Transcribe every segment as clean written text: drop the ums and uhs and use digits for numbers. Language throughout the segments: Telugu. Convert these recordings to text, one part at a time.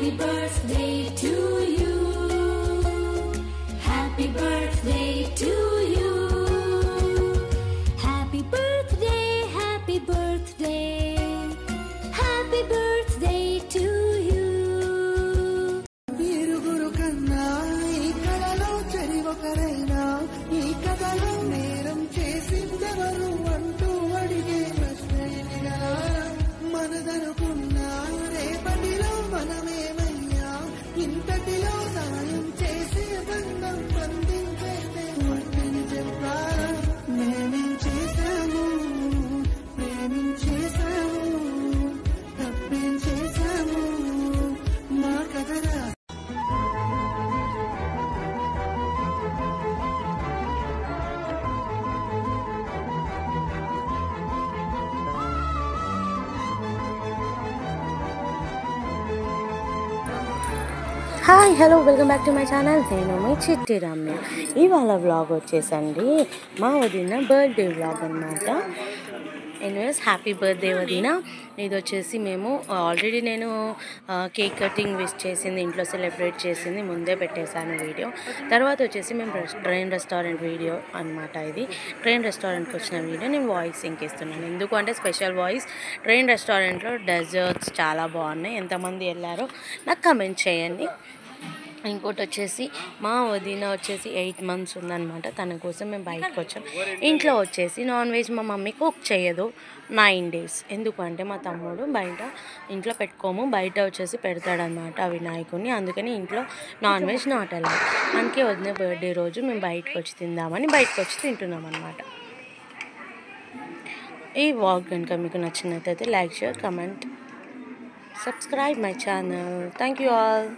Happy birthday to you. Happy birthday to you. Happy birthday, happy birthday. Happy birthday to you. ఇరుగురు కన్నా ఈ కళలో చెరివొకరైనా ఈ కథలో నేరం చేసిందెవరు అంటూ అడిగే ప్రశ్న ఇది గదా. మనదనుకున్న రేపటిలో మనమేమయ్యా ఇంతటిలో సాయం చేసే బంధం బంధించేస్తే వద్దని చెప్పారా. మేమేం చేశాము, ప్రేమించేశాము, తప్పేం చేశాము మా కథరా. Hi hello welcome back to my channel. నేను మీ చిట్టి రమ్య. ఇవాళ వ్లాగ్ వచ్చేసండి మా వదిన బర్త్డే వ్లాగ్ అనమాట. ఎనీవేస్ హ్యాపీ బర్త్డే వదిన. ఇది వచ్చేసి మేము ఆల్రెడీ నేను కేక్ కటింగ్ విష్ చేసింది, ఇంట్లో సెలబ్రేట్ చేసింది ముందే పెట్టేశాను వీడియో. తర్వాత వచ్చేసి మేము ట్రైన్ రెస్టారెంట్ వీడియో అనమాట. ఇది ట్రైన్ రెస్టారెంట్కి వచ్చిన వీడియో నేను వాయిస్ ఇంకిస్తున్నాను. ఎందుకు అంటే స్పెషల్ వాయిస్. ట్రైన్ రెస్టారెంట్లో డెజర్ట్స్ చాలా బాగున్నాయి. ఎంతమంది వెళ్ళారో నాకు కమెంట్ చేయండి. ఇంకోటి వచ్చేసి మా వదిన వచ్చేసి 8 months ఉందన్నమాట. తన కోసం మేము బయటకు వచ్చాం. ఇంట్లో వచ్చేసి నాన్ వెజ్ మా మమ్మీ కుక్ చేయదు 9 days. ఎందుకంటే మా తమ్ముడు బయట ఇంట్లో పెట్టుకోము, బయట వచ్చేసి పెడతాడనమాట వినాయకుడిని. అందుకని ఇంట్లో నాన్ వెజ్ నాట్ అలా. అందుకే వదిన బర్త్డే రోజు మేము బయటకు వచ్చి తిందామని బయటకు వచ్చి తింటున్నాం అనమాట. ఈ వ్లాగ్ కనుక మీకు నచ్చినట్లయితే like, share, comment, subscribe my channel. Thank you all.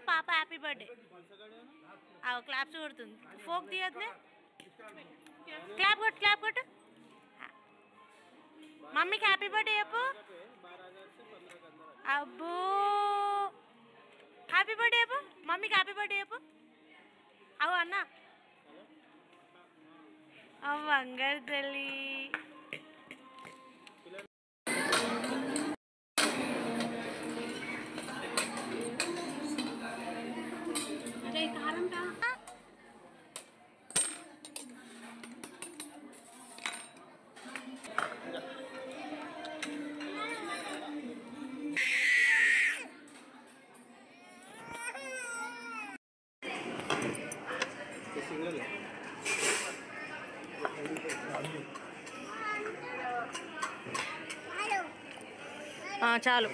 పాప హ్యాపీ బర్త్డే. క్లాప్స్ కొడుతుంది. ఫోక్ తీయద్దే. క్లాప్ కొట్టు, క్లాప్ కొట్టు. మమ్మీకి హ్యాపీ బర్త్డే చెప్పు. అబ్బో హ్యాపీ బర్త్డే చెప్పు. మమ్మీకి హ్యాపీ బర్త్డే చెప్పు. అవు అన్న అవ్వంగారు తల్లి. చాలు.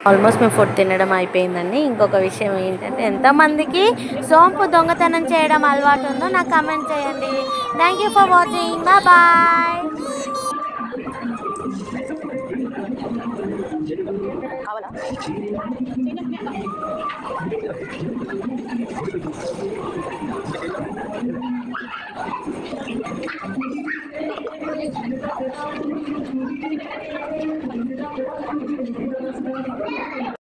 ఆల్మోస్ట్ మేము ఫుడ్ తినడం అయిపోయిందండి. ఇంకొక విషయం ఏంటంటే ఎంతమందికి సోంపు దొంగతనం చేయడం అలవాటు ఉందో నాకు కమెంట్ చేయండి. Thank you for watching. Bye.